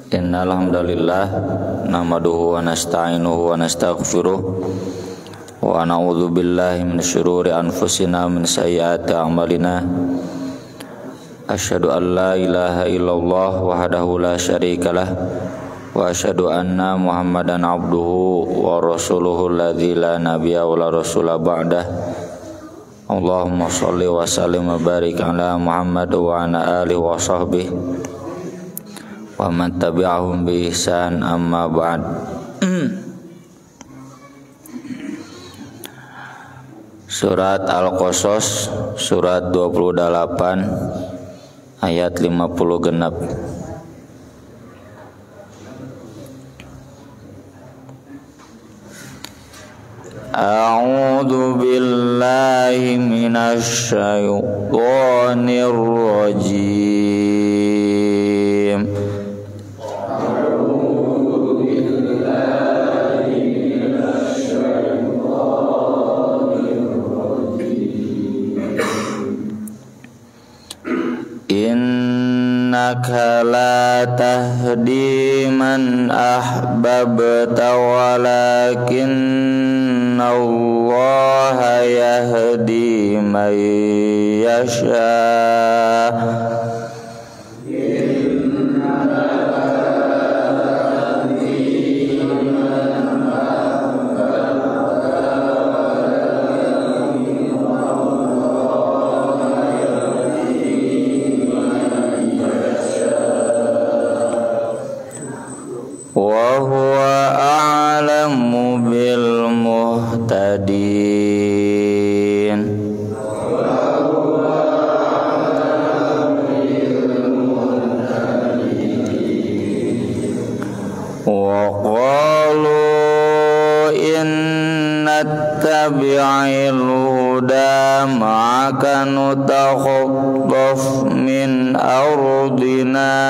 Innal hamdalillah nahmaduhu wa nasta'inuhu wa nastaghfiruh wa na'udzu billahi min syururi anfusina min sayyiati a'malina. Asyhadu an la ilaha illallah wahdahu la syarikalah wa asyhadu anna Muhammadan abduhu wa rasuluhu alladzi la nabiyya wa la rasula ba'dah. Allahumma shalli wa sallim wa barik ala Muhammad wa ala alihi wa sahbihi wa man tabi'ahum bi ihsan, amma ba'd. Surat Al-Qasas surat 28 ayat 50 genap. A'udzu billahi minasy syaithanir rajim. Innaka la tahdi man ahbabta walakinna Allaha yahdi man yasha. Wa huwa a'lamu bil muhtadin. Wa qalu inna tabi'il huda ma'aka nutakhattaf min ardina.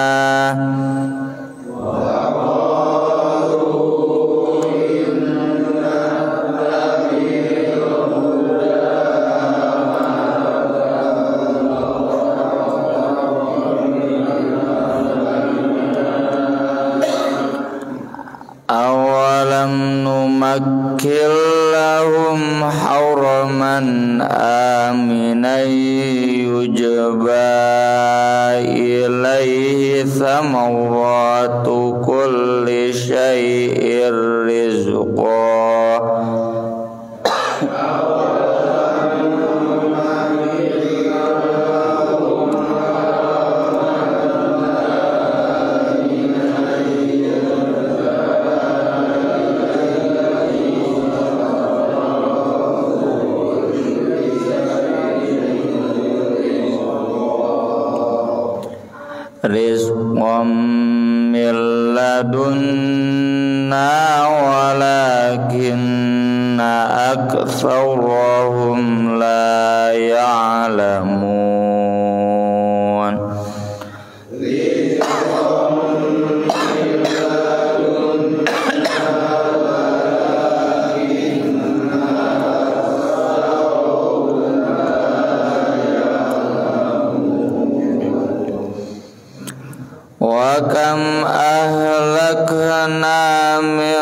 Awalam numakkil lahum haraman aminan yujba ilaihi thamaratu kulli syai'ir rizqa. Rizqan min ladunna walakinna aktsarahum la ya'lamun. Wa kam ahlakna min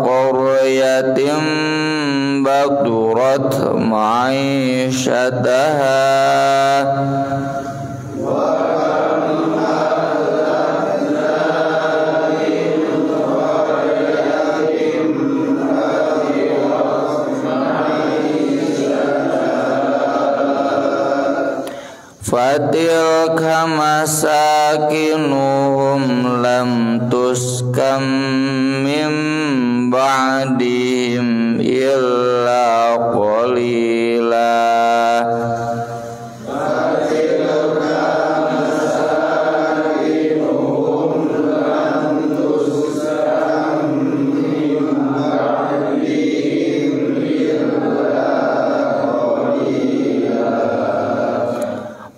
qaryatin baturat ma'ishataha fatilka masakinuhum lam tuskam min ba'dihim illa qalila.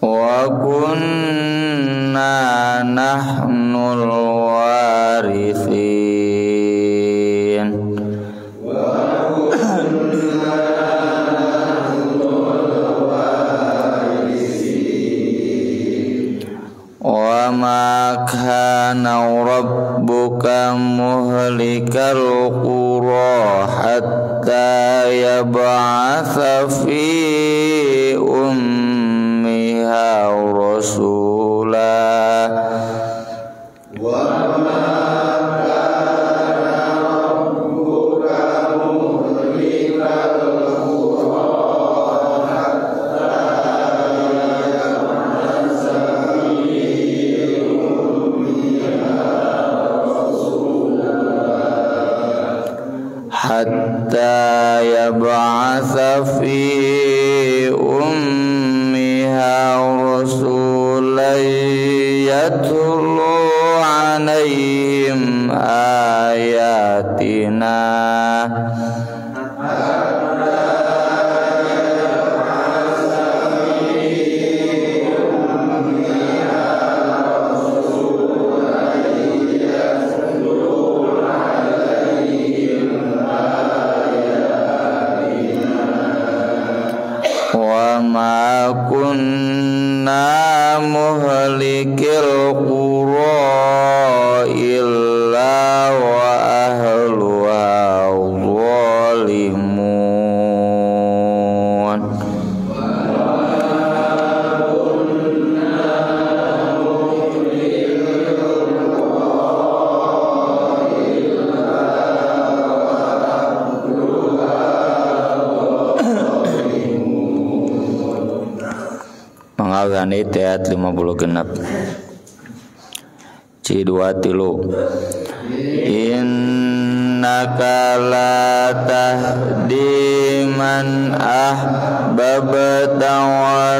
Wa kunna nahnul warithin. Wa ma kana rabbuka muhlikal qura hatta yab'atsa fi ummiha rasula hatta yab'atsa fi ummiha rasulan yatlu 'alaihim ayatina ma kunna muhlikil qura illa wa ahluha zalimun Mangawani teat 50 genap C2 innaka la tahdi man ahbabta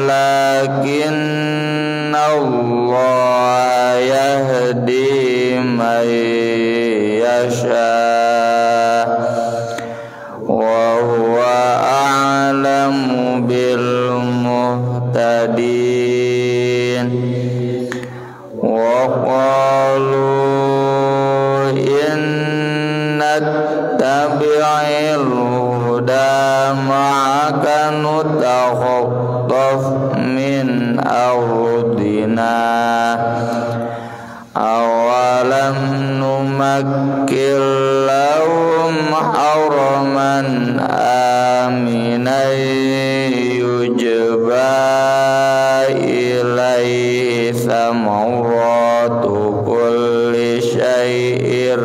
walakinna Allah yahdi man yasha wa huwa a'lamu bil muhtadin wa qalu inna tabi'il huda ma'aka nutakhattaf min ardina awalam numakkil lahum haraman aminan yujba ilaihi thamaratu kulli syai'ir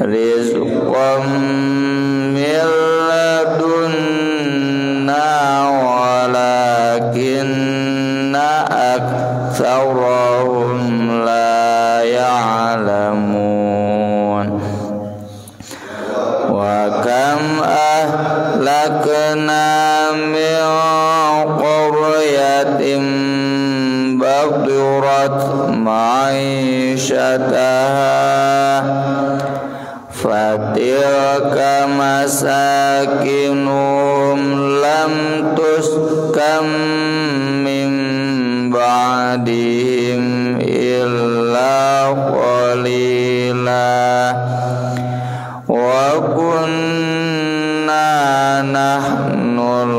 rizqan min ladunna walakinna aktsarahum la ya'lamun wa kam ahlakna min qaryatin badirat ma'ishataha fatilka masakinuhum lam tuskam min ba'dihim illa qalila wa kunna nahnul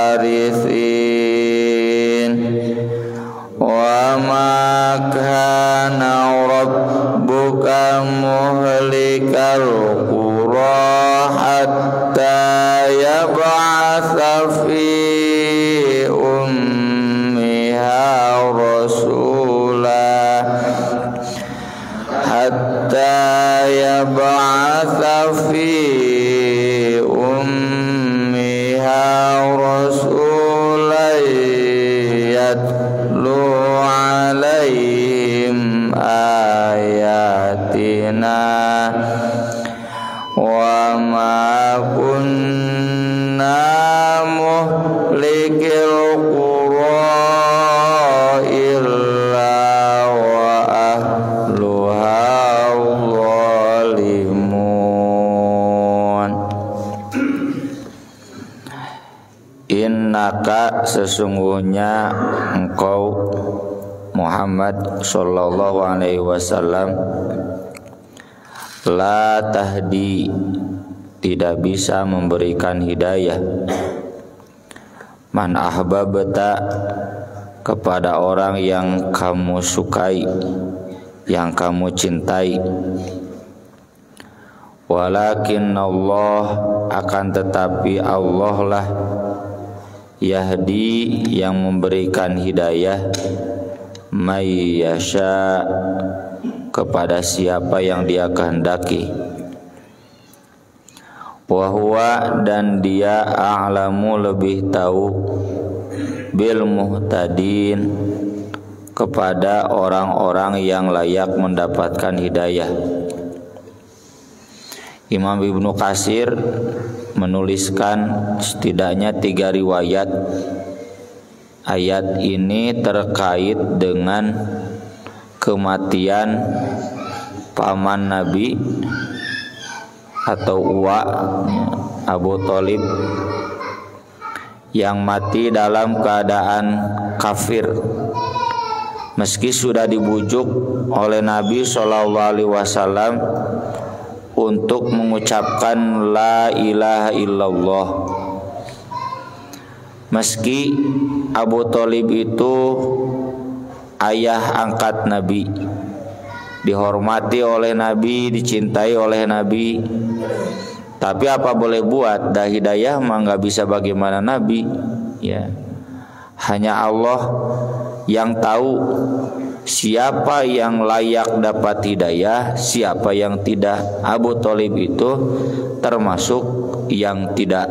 warithin wa ma kana rabbuka muhlikal qura hatta yab'atsa fi ummiha rasula hatta yab'atsa fi ummiha rasulan yatlu 'alaihim ayatina wa ma kunna muhlikil qura illa wa ahluha zalimun. Innaka sesungguhnya engkau Muhammad sallallahu alaihi wasallam la tahdi tidak bisa memberikan hidayah man ahbabta kepada orang yang kamu sukai, yang kamu cintai. Walakin Allah, akan tetapi Allah lah yahdi, yang memberikan hidayah, may yasha, kepada siapa yang Dia kehendaki. Wa huwa, dan Dia a'lamu, lebih tahu, bil muhtadin, kepada orang-orang yang layak mendapatkan hidayah. Imam Ibnu Katsir menuliskan setidaknya 3 riwayat ayat ini terkait dengan kematian paman Nabi atau uwa Abu Thalib yang mati dalam keadaan kafir, meski sudah dibujuk oleh Nabi SAW untuk mengucapkan la ilaha illallah. Meski Abu Thalib itu ayah angkat Nabi, dihormati oleh Nabi, dicintai oleh Nabi, tapi apa boleh buat, dah hidayah mah nggak bisa bagaimana Nabi, ya. Hanya Allah yang tahu siapa yang layak dapat hidayah, siapa yang tidak. Abu Thalib itu termasuk yang tidak.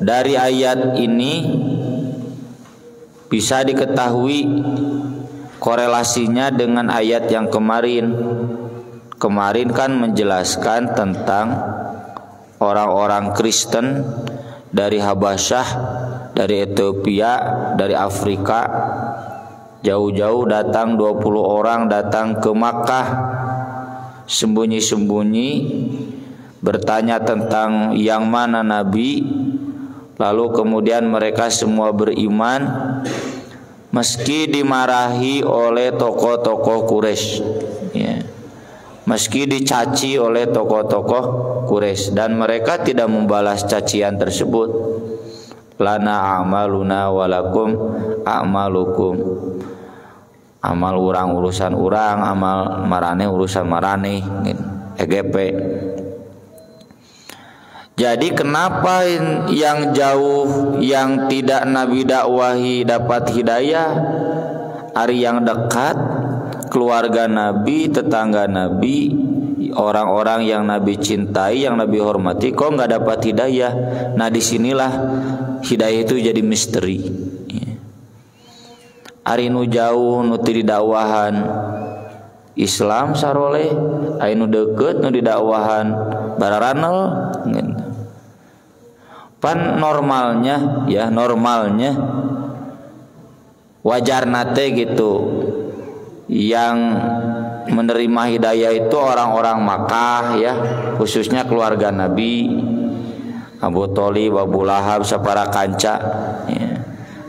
Dari ayat ini bisa diketahui korelasinya dengan ayat yang kemarin. Kemarin kan menjelaskan tentang orang-orang Kristen dari Habasyah, dari Ethiopia, dari Afrika, jauh-jauh datang, 20 orang datang ke Makkah sembunyi-sembunyi, bertanya tentang yang mana Nabi. Lalu kemudian mereka semua beriman, meski dimarahi oleh tokoh-tokoh Quraisy, ya. Meski dicaci oleh tokoh-tokoh Quraisy, dan mereka tidak membalas cacian tersebut. Lana amaluna walakum amalukum. Amal urang urusan urang, amal marane urusan marane, EGP. Jadi kenapa yang jauh, yang tidak Nabi dakwahi dapat hidayah, ari yang dekat, keluarga Nabi, tetangga Nabi, orang-orang yang Nabi cintai, yang Nabi hormati, kok nggak dapat hidayah? Nah, disinilah hidayah itu jadi misteri. Ari nu jauh, nu teu didakwahan Islam saroleh, ari nu deukeut nu didakwahan bararanel. Pan normalnya, ya normalnya wajar nate gitu. Yang menerima hidayah itu orang-orang Makkah, ya, khususnya keluarga Nabi, Abu Thalib, Abu Lahab, sapara kanca, ya,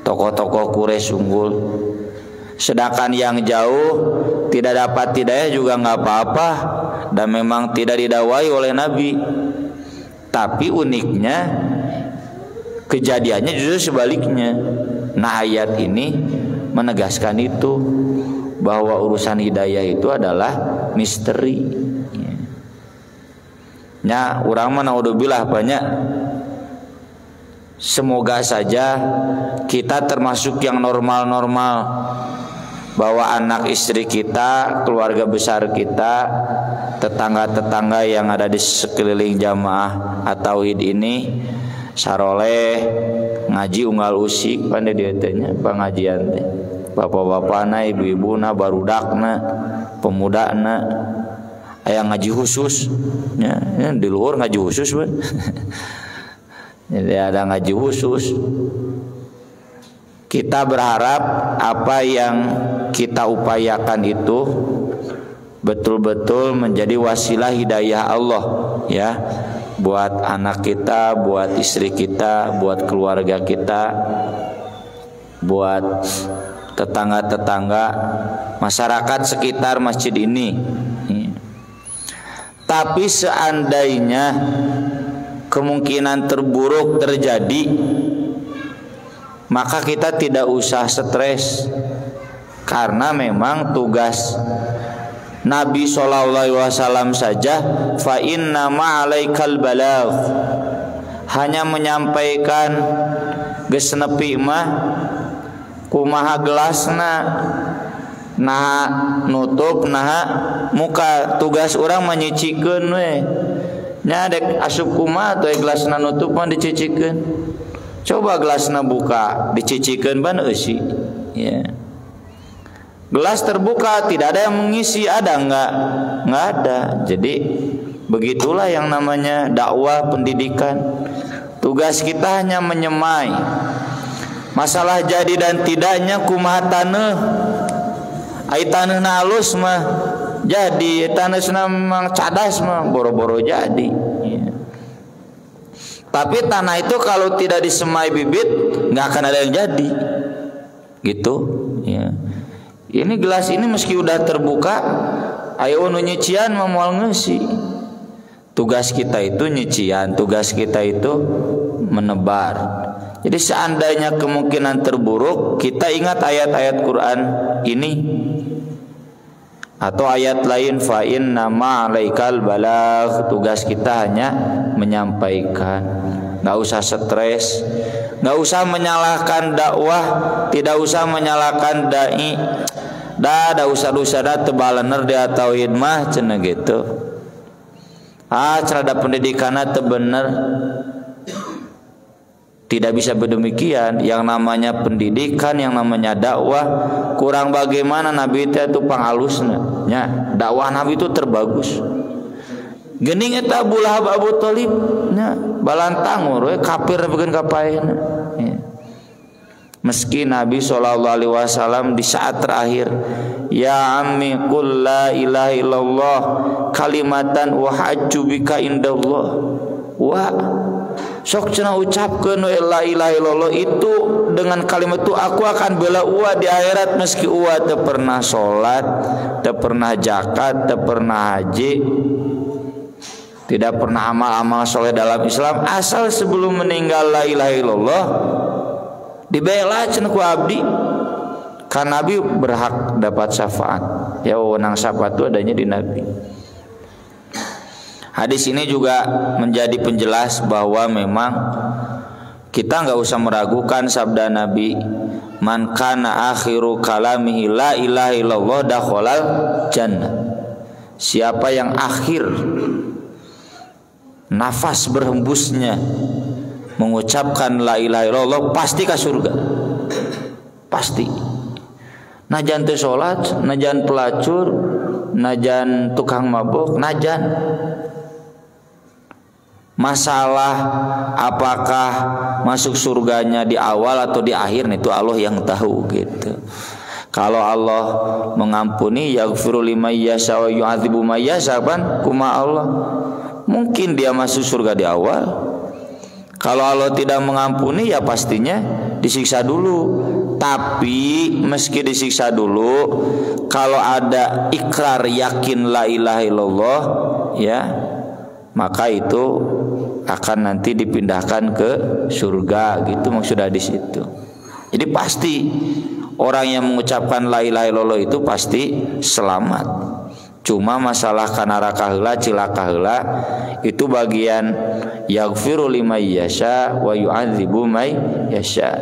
tokoh-tokoh Quraisy unggul. Sedangkan yang jauh tidak dapat hidayah juga nggak apa-apa, dan memang tidak didakwahi oleh Nabi. Tapi uniknya kejadiannya justru sebaliknya. Nah, ayat ini menegaskan itu, bahwa urusan hidayah itu adalah misteri. Ya, urang mah naudzubillah banyak. Semoga saja kita termasuk yang normal-normal, bahwa anak istri kita, keluarga besar kita, tetangga-tetangga yang ada di sekeliling jamaah at-tauhid ini saroleh ngaji unggal usik pandai dieu teh nya pangajian teh. Bapak-bapakna, ibu-ibuna, barudakna, pemudana, aya ngaji khusus, ya, di luar ngaji khusus, ban. Jadi ada ngaji khusus. Kita berharap apa yang kita upayakan itu betul-betul menjadi wasilah hidayah Allah, ya, buat anak kita, buat istri kita, buat keluarga kita, buat tetangga-tetangga, masyarakat sekitar masjid ini. Tapi seandainya kemungkinan terburuk terjadi, maka kita tidak usah stres, karena memang tugas Nabi SAW saja fa inna ma'alaikal balagh, hanya menyampaikan geus nepi mah kumaha gelasna nah nutup nah muka, tugas orang menyicikeun we nya dek asup kumaha atuh gelasna nutup mah dicicikeun, coba gelasna buka dicicikeun ban eusi ya. Gelas terbuka tidak ada yang mengisi, ada enggak ada. Jadi begitulah yang namanya dakwah pendidikan. Tugas kita hanya menyemai. Masalah jadi dan tidaknya kumaha taneuh. Ai taneuhna halus mah jadi, taneuhna memang cadas mah boro-boro jadi ya. Tapi tanah itu kalau tidak disemai bibit enggak akan ada yang jadi. Gitu ya. Ini gelas ini meski udah terbuka, ayo nu nyician mah moal ngeusi. Tugas kita itu nyician, tugas kita itu menebar. Jadi seandainya kemungkinan terburuk, kita ingat ayat-ayat Quran ini atau ayat lain fa inna ma'alaikal balagh, tugas kita hanya menyampaikan. Enggak usah stres, enggak usah menyalahkan dakwah, tidak usah menyalahkan dai. Da usah teu bener dia tauhid mah cenah gitu. Cerada pendidikanna teu bener. Tidak bisa bedemikian. Yang namanya pendidikan, yang namanya dakwah, kurang bagaimana Nabi itu pangalusna nya. Dakwah Nabi itu terbagus. Geuning eta Abu Lahab Abu Thalib nya balantangur we kafir nepikeun ka paehna. Meski Nabi SAW di saat terakhir, ya ammi qul la ilaha illallah kalimatan wa hajju bika indallah. Wa sok cenah ucapkeun la ilaha illallah itu, dengan kalimat itu aku akan bela uwa di akhirat, meski uwa teu pernah salat, teu pernah zakat, teu pernah haji, tidak pernah amal-amal soleh dalam Islam, asal sebelum meninggal la ilaha illallah dibela cenah ku abdi, kan Nabi berhak dapat syafaat. Ya wewenang syafaat itu adanya di Nabi. Hadis ini juga menjadi penjelas bahwa memang kita enggak usah meragukan sabda Nabi, man kana akhiru kalamihi la ilaha illallah dakhalal jannah. Siapa yang akhir nafas berhembusnya mengucapkan la ilaha illallah pasti ke surga. Pasti. Najan teu salat, najan pelacur, najan tukang mabok, najan. Masalah apakah masuk surganya di awal atau di akhir itu Allah yang tahu gitu. Kalau Allah mengampuni yaghfiru liman yasha wa yu'adzibu man yasha, kan kuma Allah. Mungkin dia masuk surga di awal. Kalau Allah tidak mengampuni ya pastinya disiksa dulu. Tapi meski disiksa dulu, kalau ada ikrar yakin la ilaha illallah ya, maka itu akan nanti dipindahkan ke surga gitu maksudnya di situ. Jadi pasti orang yang mengucapkan la ilaha illallah itu pasti selamat. Cuma masalah kanaraka heula cilaka heula itu bagian yaghfiru liman yasha wa yu'adzibu may yasha.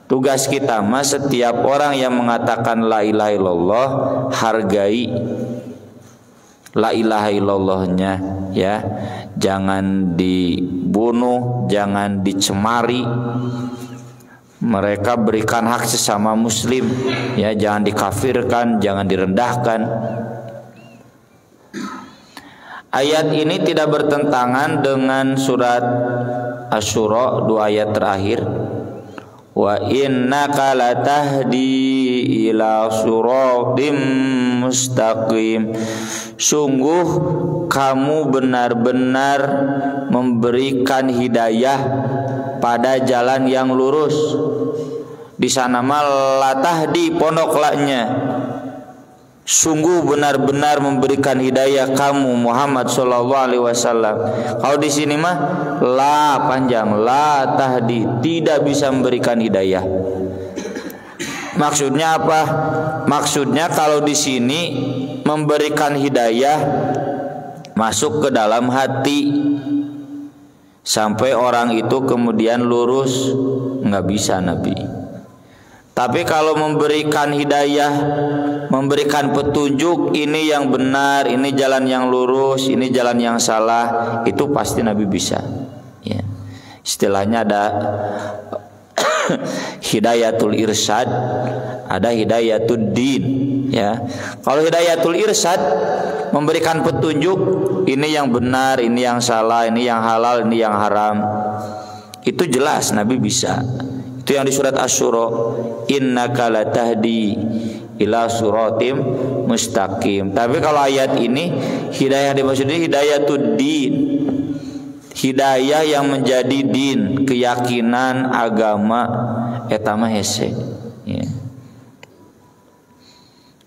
Tugas kita mah setiap orang yang mengatakan la ilaha illallah hargai la ilaha illallahnya ya. Jangan dibunuh, jangan dicemari. Mereka berikan hak sesama muslim ya, jangan dikafirkan, jangan direndahkan. Ayat ini tidak bertentangan dengan surat Asy-Syura 2 ayat terakhir. Wa innaka latahdi ila siratim mustaqim. Sungguh kamu benar-benar memberikan hidayah pada jalan yang lurus. Di sana mah latahdi pondok laknya. sungguh benar-benar memberikan hidayah kamu Muhammad sallallahu alaihi wasallam. Kalau di sini mah la panjang, la tahdi, tidak bisa memberikan hidayah. Maksudnya apa? Maksudnya kalau di sini memberikan hidayah masuk ke dalam hati sampai orang itu kemudian lurus, nggak bisa Nabi. Tapi kalau memberikan hidayah, memberikan petunjuk, ini yang benar, ini jalan yang lurus, ini jalan yang salah, itu pasti Nabi bisa. Ya. Istilahnya ada hidayatul irsyad, ada hidayatul din. Ya. Kalau hidayatul irsyad memberikan petunjuk, ini yang benar, ini yang salah, ini yang halal, ini yang haram. Itu jelas Nabi bisa. Itu yang di surat Asy-Syura, innaka latahdi ila suratim mustaqim. Tapi kalau ayat ini hidayah dimaksudnya hidayatud din, hidayah yang menjadi din, keyakinan agama eta mah hese. Ya.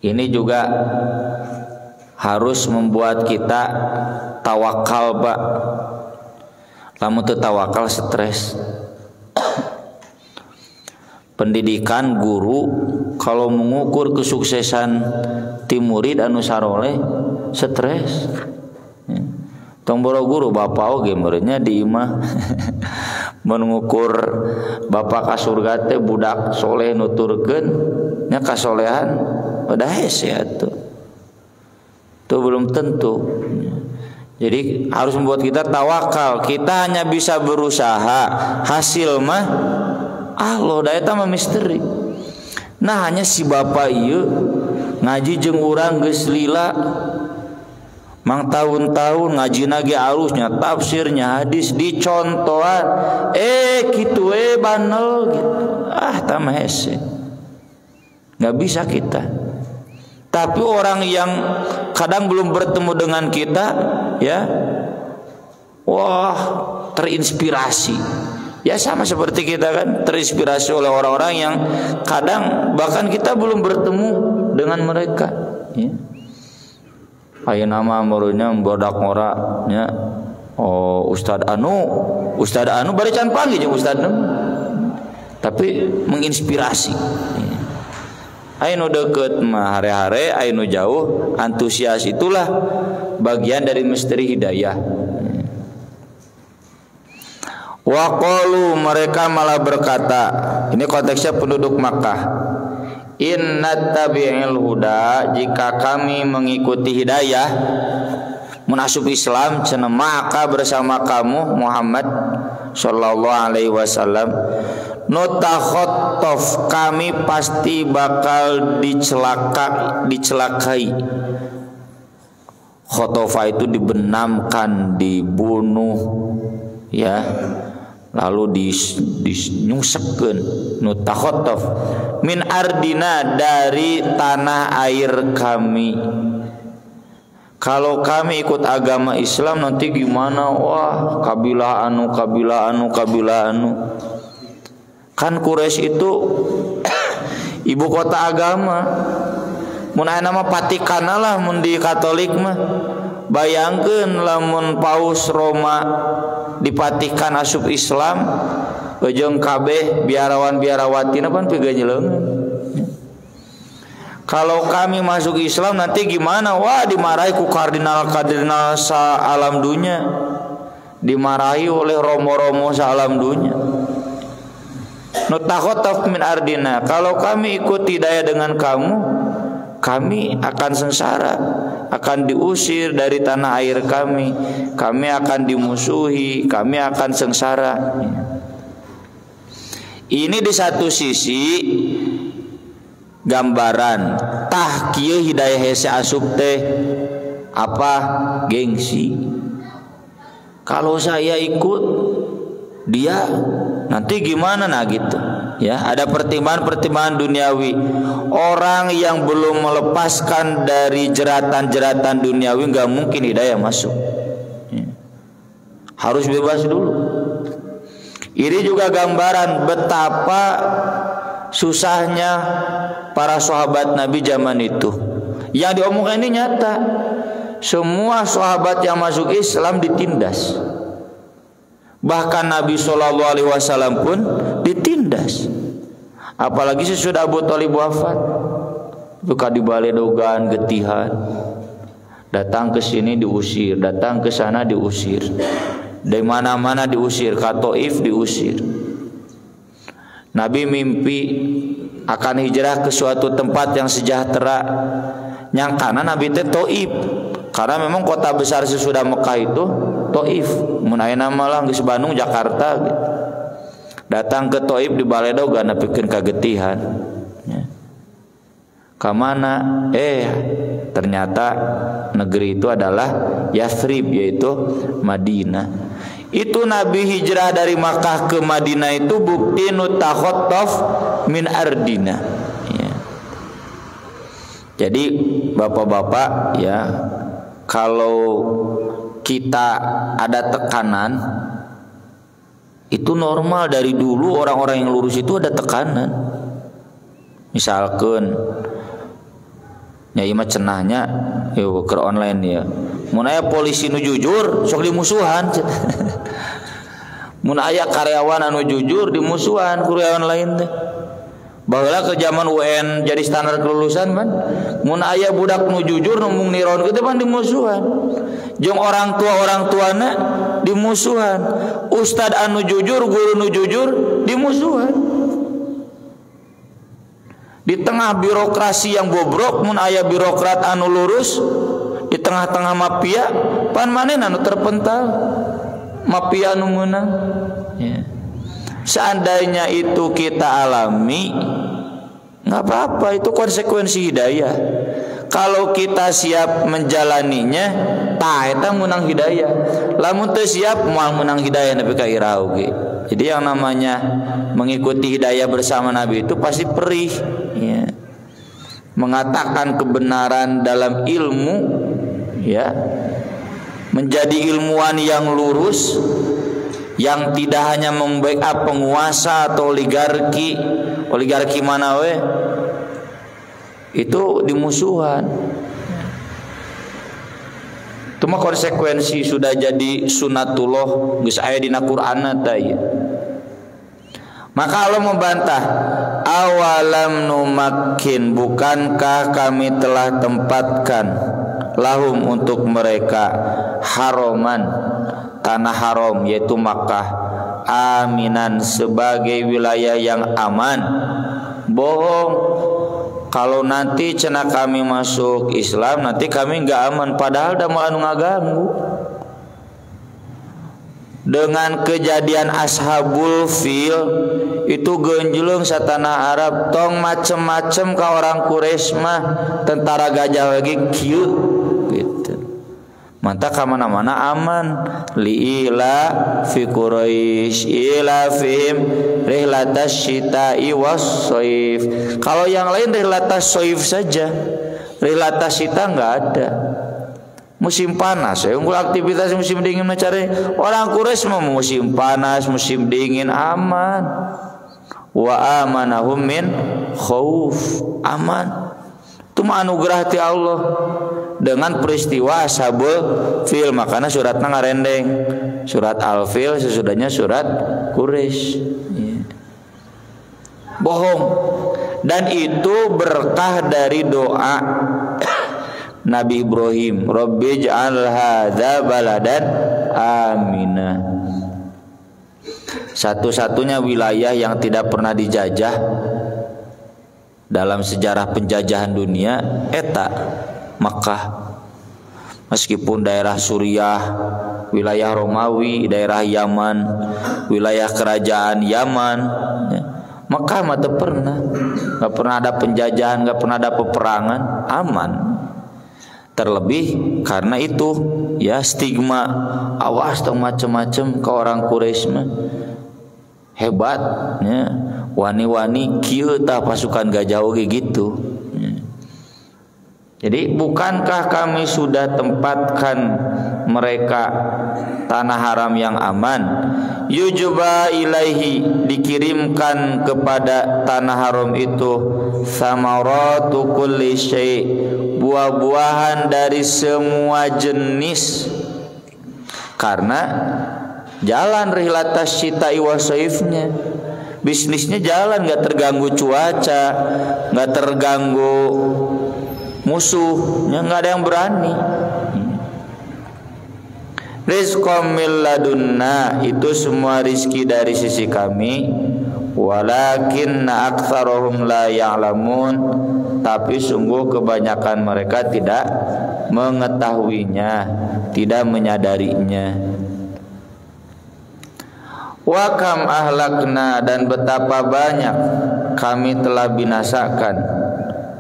Ini juga harus membuat kita tawakal, Pak. Lamun teu tawakal stres. Pendidikan guru kalau mengukur kesuksesan tim murid anu saroleh stres. Tong boro guru bapak oge muridnya di imah mengukur bapak ka surga teh budak soleh nuturkeun nya kasolehan udah hese atuh. Itu belum tentu. Jadi harus membuat kita tawakal. Kita hanya bisa berusaha, hasil mah Allah da eta mah misteri. Nah hanya si bapak ieu ngaji jeung urang geus lila. Mang tahun-tahun ngajina ge arusnya, tafsirnya, hadis dicontohan. Kitu banel gitu. Tah mah hese. Enggak bisa kita. Tapi orang yang kadang belum bertemu dengan kita, ya, wah terinspirasi. Ya sama seperti kita kan terinspirasi oleh orang-orang yang kadang bahkan kita belum bertemu dengan mereka. Ya. Aya nama muridnya bodak ngora, ya. Oh Ustad Anu bari can panggil jeung Ustad tapi menginspirasi. Ya. Anu deket mah hare-hare, anu jauh antusias, itulah bagian dari misteri hidayah. Waqalu, mereka malah berkata, ini konteksnya penduduk Makkah, inna tabi'il huda, jika kami mengikuti hidayah menasup Islam, cenah maka bersama kamu Muhammad sallallahu alaihi wasallam nutakhotof, kami pasti bakal dicelakai. Khotofa itu dibenamkan, dibunuh, ya, lalu dinyungsepkeun. Nutakhotof min ardina, dari tanah air kami. Kalau kami ikut agama Islam nanti gimana? Wah, kabilah anu. Kan Quraisy itu ibu kota agama. Mun aya nama Vatikana lah mun di Katolik mah. Bayangkeun lamun Paus Roma di Vatikan asup Islam, jeung kabeh biarawan-biarawatina pan piganjeleungeun. Kalau kami masuk Islam nanti gimana? Wah, dimarahi ku kardinal-kardinal sa alam dunia, dimarahi oleh romo-romo sa alam dunia. Nutakhotof min ardina, kalau kami ikut hidayah dengan kamu, kami akan sengsara, akan diusir dari tanah air kami akan dimusuhi, kami akan sengsara. Ini di satu sisi gambaran tah kieu hidayah hese asup teh apa? Gengsi. Kalau saya ikut dia nanti gimana, nah gitu. Ya, ada pertimbangan duniawi. Orang yang belum melepaskan dari jeratan-jeratan duniawi enggak mungkin hidayah masuk. Ya. Harus bebas dulu. Ini juga gambaran betapa susahnya para sahabat Nabi zaman itu. Yang diomongkan ini nyata. Semua sahabat yang masuk Islam ditindas. Bahkan Nabi SAW pun ditindas. Apalagi sesudah Abu Thalib wafat, buka di baledogan getihan. Datang ke sini diusir, datang ke sana diusir. Dari mana-mana diusir, ka Taif diusir. Nabi mimpi akan hijrah ke suatu tempat yang sejahtera. Nyangkana Nabi teh Taif. Karena memang kota besar sesudah Mekah itu Taif. Mun ayeuna mah lah geus Bandung, Jakarta gitu. Datang ke Taif di baledogan nepikeun kagetihan. Ya. Ka mana? Ternyata negeri itu adalah Yathrib, yaitu Madinah. Itu Nabi hijrah dari Makkah ke Madinah itu bukti nutakhotof min ardina. Ya. Jadi bapak-bapak ya, kalau kita ada tekanan, itu normal. Dari dulu orang-orang yang lurus itu ada tekanan. Misalkan ya imah cenahnya ke online ya, mun aya polisi nu jujur sok dimusuhan. Mun aya karyawan anu jujur dimusuhan karyawan lain teh. Baheula ke zaman UN jadi standar kelulusan man, mun aya budak nu jujur nu mung niron kitu pan dimusuhan. Jeung orang tuana dimusuhan. Ustad anu jujur, guru nu jujur dimusuhan. Di tengah birokrasi yang bobrok, mun aya birokrat anu lurus, di tengah-tengah mafia pan manehna anu terpental, mafia anu meunang. Ya. Seandainya itu kita alami, nggak apa-apa, itu konsekuensi hidayah. Kalau kita siap menjalaninya, tah eta menang hidayah. Lamun teu siap moal menang hidayah nepi ka irau ge. Jadi yang namanya mengikuti hidayah bersama Nabi itu pasti perih, ya. Mengatakan kebenaran dalam ilmu, ya. Menjadi ilmuwan yang lurus, yang tidak hanya membackup penguasa atau oligarki mana we, itu dimusuhan. Itu mah konsekuensi sudah jadi sunatullah geus aya dina Qur'anna teh. Maka Allah membantah, awalam numakkin, bukankah kami telah tempatkan lahum untuk mereka haroman, tanah haram yaitu Makkah, aminan, sebagai wilayah yang aman. Bohong. Kalau nanti cenah kami masuk Islam, nanti kami enggak aman, padahal da moal anu ngaganggu. Dengan kejadian Ashabul Fil itu genjlung satanah Arab, tong macem-macem ka orang Quraisy mah tentara gajah lagi kieu gitu. Mantap ka mana-mana aman. Liila fi Quraisy ila fihim rihlatas syita'i was-shaif. Kalau yang lain rihlatas shaif saja, rihlatas syita enggak ada. Musim panas, unggul aktivitas musim dingin mencari orang Quraisy mah musim panas, musim dingin aman. Wa amanahum min khauf, aman. Itu mah anugerah ti Allah. Dengan peristiwa Ashabul Fil, makanya suratnya ngarendeng surat Al-Fil sesudahnya surat Quraisy. Ya. Bohong. Dan itu berkah dari doa Nabi Ibrahim, Rabbi ij'al hadza baladan aminah. Satu-satunya wilayah yang tidak pernah dijajah dalam sejarah penjajahan dunia eta Makkah. Meskipun daerah Suriah, wilayah Romawi, daerah Yaman, wilayah kerajaan Yaman, ya. Makkah mah teu pernah, nggak pernah ada penjajahan, nggak pernah ada peperangan, aman. Terlebih karena itu ya stigma, awas tong macem-macem ke orang Quraisy mah hebat, ya. Wani-wani kieu tah pasukan gajah oge gitu. Ya. Jadi bukankah kami sudah tempatkan mereka tanah haram yang aman, yujba ilaihi, dikirimkan kepada tanah haram itu samaratu kulli syai', buah-buahan dari semua jenis. Karena jalan rihlatas syita'i wa saifnya, bisnisnya jalan, nggak terganggu cuaca, nggak terganggu musuhnya, nggak ada yang berani. Rizqam min ladunna, itu semua rizki dari sisi kami. Walakinna aktsarahum la ya'lamun, tapi sungguh kebanyakan mereka tidak mengetahuinya, tidak menyadarinya. Wa kam ahlakna, dan betapa banyak kami telah binasakan,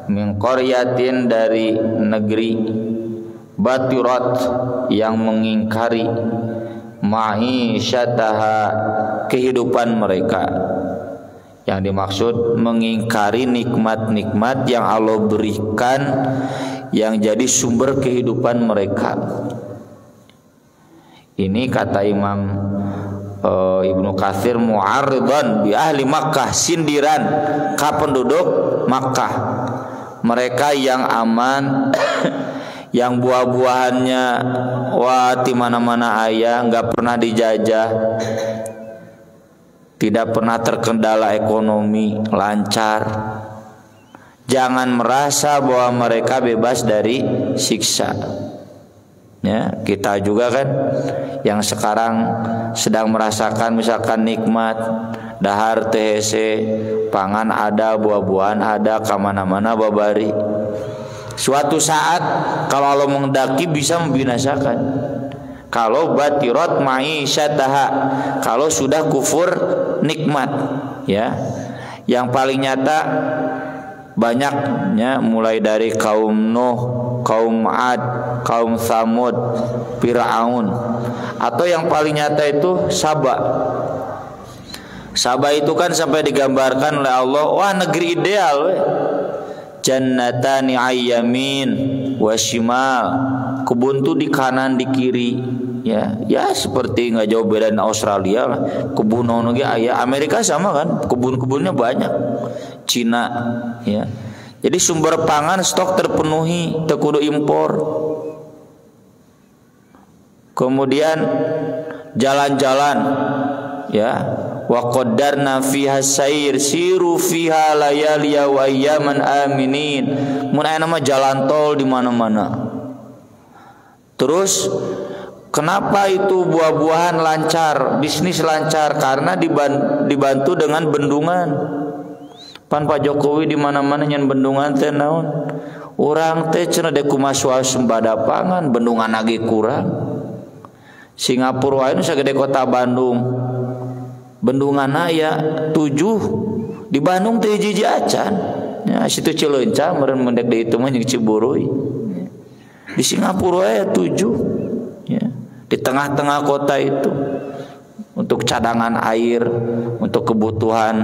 min qaryatin, dari negeri, batirat, yang mengingkari, ma'isyataha, kehidupan mereka. Yang dimaksud mengingkari nikmat-nikmat yang Allah berikan, yang jadi sumber kehidupan mereka. Ini kata Imam Ibnu Katsir, mu'arridan bi ahli Makkah, sindiran ke penduduk Makkah, mereka yang aman, yang buah-buahannya wah di mana-mana aya, nggak pernah dijajah, tidak pernah terkendala ekonomi, lancar. Jangan merasa bahwa mereka bebas dari siksa. Ya, kita juga kan yang sekarang sedang merasakan misalkan nikmat, dahar THC, pangan ada, buah-buahan ada, kemana-mana babari. Suatu saat kalau Allah menghendaki bisa membinasakan. Kalau batirat ma'isyataha, kalau sudah kufur nikmat, ya. Yang paling nyata banyaknya, mulai dari kaum Nuh, kaum Ad, kaum Tsamud, Fir'aun, atau yang paling nyata itu Saba. Saba itu kan sampai digambarkan oleh Allah, wah negeri ideal, jannatani ayyamin wa shimal, kebun tuh di kanan di kiri, ya seperti nggak jauh beda dengan Australia lah. Kebun lagi ayah, Amerika sama kan, kebun-kebunnya banyak, Cina, ya. Jadi sumber pangan stok terpenuhi, teu kudu impor. Kemudian jalan-jalan, ya, wa qaddarna fiha sayr siru fiha layaliya wa ayyaman aminin, mun aya nama jalan tol di mana-mana. Terus kenapa itu buah-buahan lancar, bisnis lancar? Karena dibantu dengan bendungan. Pan Pak Jokowi di mana-mana nyen bendungan teh naon? Urang teh cenah deku masual sembada pangan, bendungan lagi kurang. Singapura wae nu sagede kota Bandung, bendungan aya 7, di Bandung teh hiji acan. Ya situ Cileunca meureun mendek di itu mah jeung Ciburuy. Di Singapura aya 7, ya, di tengah-tengah kota itu, untuk cadangan air, untuk kebutuhan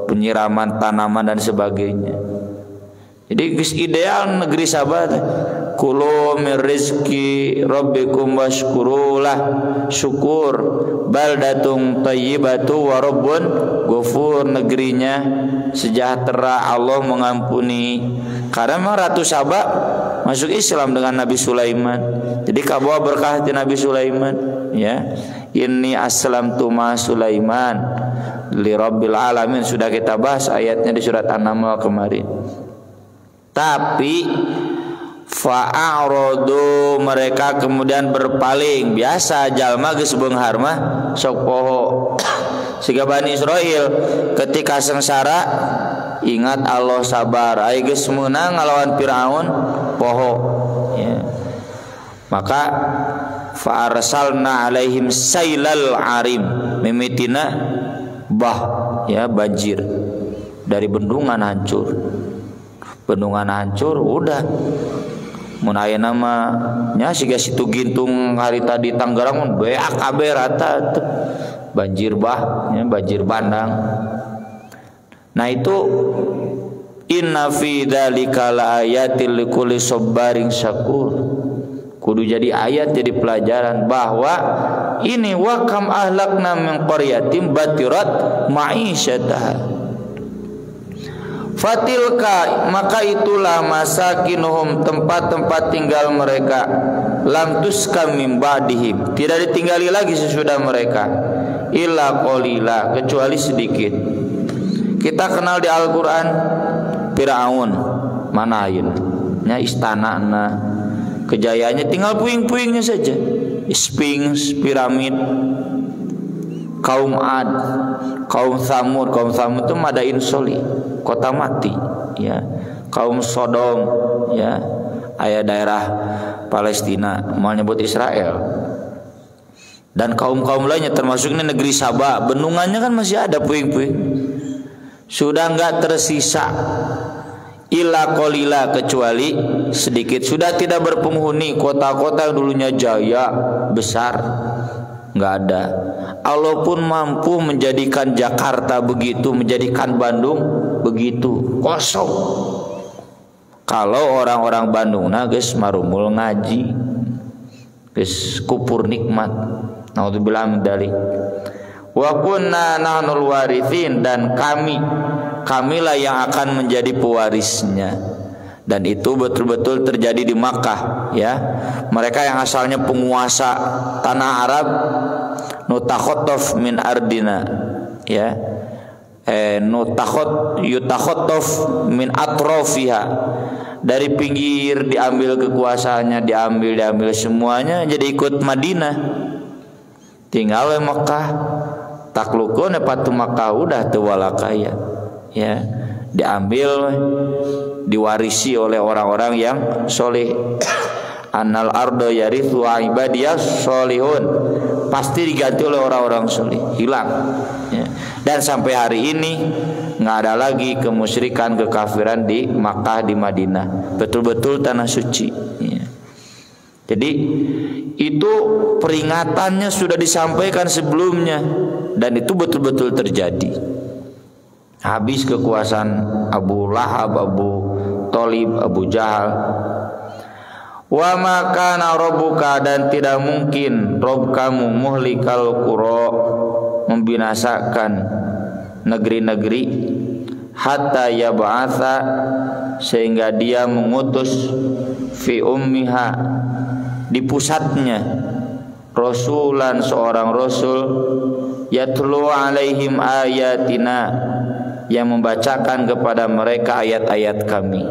penyiraman tanaman dan sebagainya. Jadi geus ideal negeri Sabah. Kulu min rizki rabbikum washkurulah, syukur, baldatun thayyibatu wa rabbun ghafur, negerinya sejahtera, Allah mengampuni. Karena memang Ratu Sabah masuk Islam dengan Nabi Sulaiman. Jadi kabawa berkah di Nabi Sulaiman, ya. Inni aslamtu ma Sulaiman li rabbil alamin, sudah kita bahas ayatnya di surat An-Naml kemarin. Tapi fa'aradu, mereka kemudian berpaling. Biasa jalma geus beunghar mah sok poho. Siga Bani Israil ketika sengsara ingat Allah, sabar, aya geus meunang ngalawan Firaun, poho, ya. Maka fa'arsalna alaihim sailal arim, mimitina bah, ya, banjir dari bendungan hancur. Bendungan hancur, udah mun aya nama nya siga situ gintung hari tadi Tangerang beak kabeh rata tuh. Banjir bah, ya, banjir bandang. Nah itu inna fi dzalika laayatil likulli sabarin syakur. Kudu jadi ayat, jadi pelajaran bahwa ini wa kam ahlakna min qaryatin batirat ma'isyataha. Fatilka, maka itulah masakinuhum, tempat-tempat tinggal mereka, lam tuskam min ba'dihim, tidak ditinggali lagi sesudah mereka, illa qalila, kecuali sedikit. Kita kenal di Al-Qur'an Firaun, manain nya istana na kejayaannya tinggal puing-puingnya saja, Sphinx, piramid. Kaum Ad, kaum Tsamud itu Madain Soli, kota mati, ya. Kaum Sodom, ya, aya daerah Palestina, mau nyebut Israel. Dan kaum-kaum lainnya termasuk ini negeri Sabah, bendungannya kan masih ada puing-puing. Sudah enggak tersisa illa qalila, kecuali sedikit. Sudah tidak berpenghuni. Kota-kota yang dulunya jaya besar enggak ada. Allah pun mampu menjadikan Jakarta begitu, menjadikan Bandung begitu, kosong. Kalau orang-orang Bandung geus marumul ngaji, geus kupur nikmat. Naudzubillah min dzalik. Wa kunna nahnul warithin, dan kamilah yang akan menjadi pewarisnya. Dan itu betul-betul terjadi di Makkah, ya. Mereka yang asalnya penguasa tanah Arab, nutakhotof min ardina, ya, yutakhotof min atrofiha, dari pinggir diambil kekuasaannya, diambil semuanya, jadi ikut Madinah, tinggal di Makkah, taklukun patu Makkah udah tuwalakaya, ya, diambil, diwarisi oleh orang-orang yang soleh. Annal ardo yarithu ibadiyas solihun, pasti diganti oleh orang-orang soleh, hilang, ya. Dan sampai hari ini nggak ada lagi kemusyrikan, kekafiran di Makkah, di Madinah, betul-betul tanah suci, ya. Jadi itu peringatannya sudah disampaikan sebelumnya, dan itu betul-betul terjadi. Habis kekuasaan Abu Lahab, Abu Thalib, Abu Jahal. Wa makana rabbuka, dan tidak mungkin Rob kamu muhlikal qura, membinasakan negeri-negeri, hatta yab'atha, sehingga dia mengutus fi ummiha, di pusatnya, rasulan, seorang rasul, yatlu alaihim ayatina, yang membacakan kepada mereka ayat-ayat kami.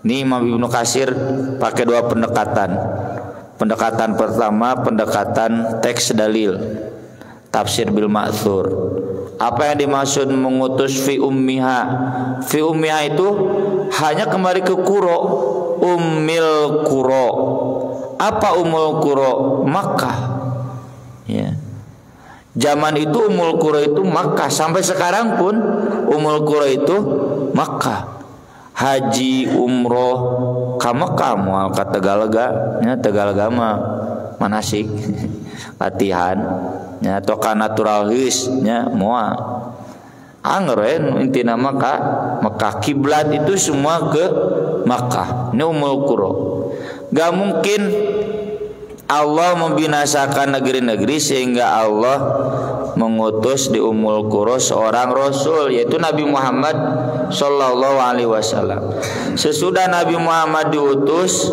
Ini Imam Ibnu Katsir pakai dua pendekatan. Pendekatan pertama, pendekatan teks dalil, tafsir bil ma'thur. Apa yang dimaksud mengutus fi ummiha? Fi ummiha itu hanya kembali ke Qura, ummil Qura. Apa ummul Qura? Makkah, ya. Zaman itu ummul Qura itu Makkah, sampai sekarang pun ummul Qura itu Makkah. Haji umroh ka Makkah moal ka Tegalaga, nya Tegalaga mah manasik latihan, nya atau ka natural geus nya moal angren intina Makkah, kiblat itu semua ke Makkah. Ini ummul Qura. Gak mungkin Allah membinasakan negeri-negeri sehingga Allah mengutus di Ummul Qura seorang rasul, yaitu Nabi Muhammad sallallahu alaihi wasallam. Sesudah Nabi Muhammad diutus,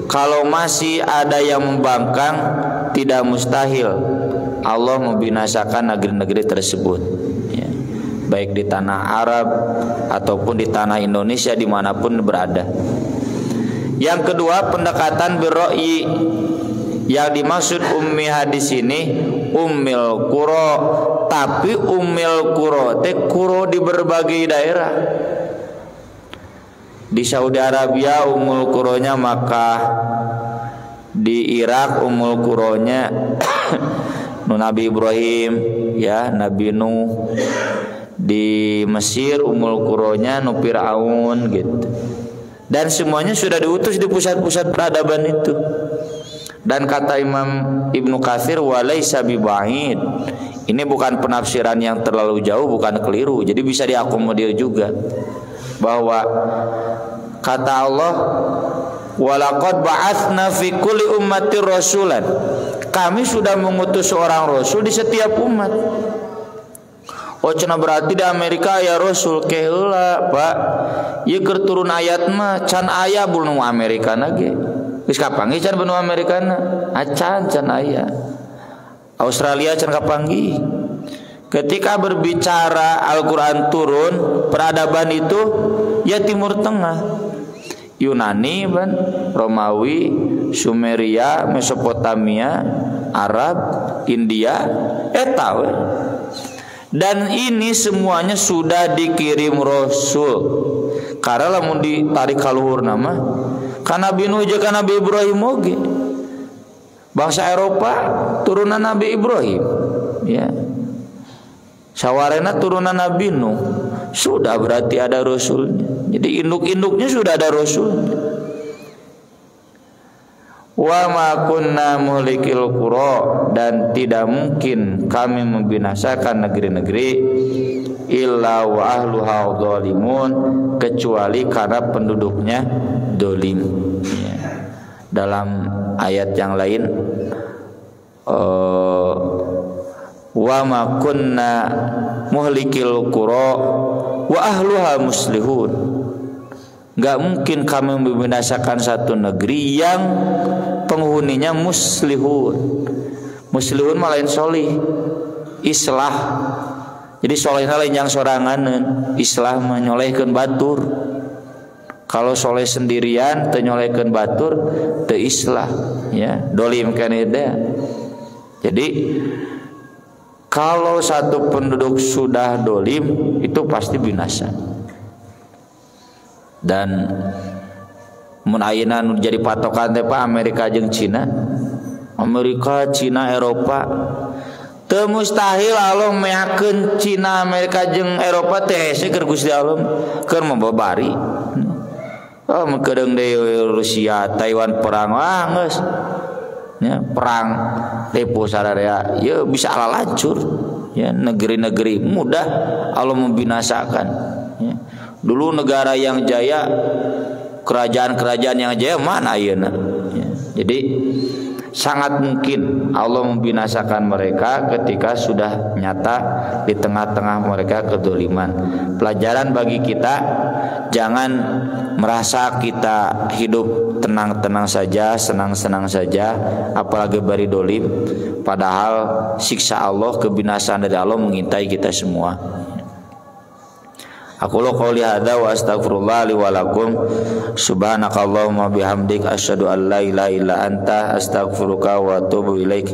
kalau masih ada yang membangkang, tidak mustahil Allah membinasakan negeri-negeri tersebut, ya. Baik di tanah Arab ataupun di tanah Indonesia, dimanapun berada. Yang kedua, pendekatan birra'yi. Yang dimaksud ummi hadis ini ummil Qura, tapi ummil Qura teh Qura di berbagai daerah. Di Saudi Arabia ummul Quranya Makkah, di Irak ummul Quranya Nabi Ibrahim, ya, Nabi Nuh. Di Mesir ummul Quranya Fir'aun, gitu. Dan semuanya sudah diutus di pusat-pusat peradaban itu. Dan kata Imam Ibnu Katsir, walaisa biba'id, ini bukan penafsiran yang terlalu jauh, bukan keliru, jadi bisa diakomodir juga, bahwa kata Allah Walaqad ba'atsna fi kulli ummatir rasulan. Kami sudah mengutus seorang rasul di setiap umat. Oh cenah berarti di Amerika aya rasul ke heula, Pak. Ieu keur turun ayat mah can aya benua Amerikana ge. Geus kapanggih can benua Amerikana? Acan can aya. Australia can kapanggih. Ketika berbicara Al-Qur'an turun, peradaban itu ya Timur Tengah. Yunani, Romawi, Sumeria, Mesopotamia, Arab, India, eta we. Dan ini semuanya sudah dikirim Rasul. Karena lamun ditarik kaluhur nama, kana Nabi Nuh jeung kana Nabi Ibrahim oge. Bangsa Eropa turunan Nabi Ibrahim, ya. Sawarena turunan Nabi Nuh. Sudah berarti ada Rasulnya. Jadi induk-induknya sudah ada Rasulnya. Wa ma kunna muhlikil qura, dan tidak mungkin kami membinasakan negeri-negeri illa wa ahluha dzalimun, kecuali karena penduduknya dolim. Ya. Dalam ayat yang lain wa ma kunna muhlikil qura wa ahluha muslihun. Gak mungkin kami membinasakan satu negeri yang penghuninya muslihun. Muslihun malah lain solih, islah. Jadi solehna lain yang soranganeun, islah mah nyolehkeun batur. Kalau soleh sendirian teu nyolehkeun batur teu islah, ya, dolim kana teh. Jadi kalau satu penduduk sudah dolim itu pasti binasa. Dan mun ayeuna nu jadi patokan teh Pak Amerika jeung Cina. Amerika, Cina, Eropa. Teu mustahil Allah meyakeun Cina, Amerika jeung Eropa teh hese keur Gusti Allah keur membabari. Oh meukedeung deui Rusia, Taiwan perang geus. Ya, perang depo sadaya ya bisa ala lancur. Ya, negeri-negeri mudah Allah membinasakan. Ya. Dulu negara yang jaya, kerajaan-kerajaan yang jaya mana ayeuna? Ya. Jadi sangat mungkin Allah membinasakan mereka ketika sudah nyata di tengah-tengah mereka kedoliman. Pelajaran bagi kita, jangan merasa kita hidup tenang-tenang saja, senang-senang saja, apalagi bari dolim. Padahal siksa Allah, kebinasaan dari Allah mengintai kita semua. Aku qouli hadza wa astaghfirullah li wa lakum. Subhanakallahumma bihamdik asyhadu an la ilaha illa anta astaghfiruka wa atubu ilaik.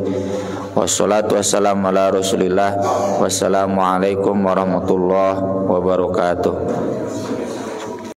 Wassalatu wassalamu ala Rasulillah. Wassalamu alaikum warahmatullahi wabarakatuh.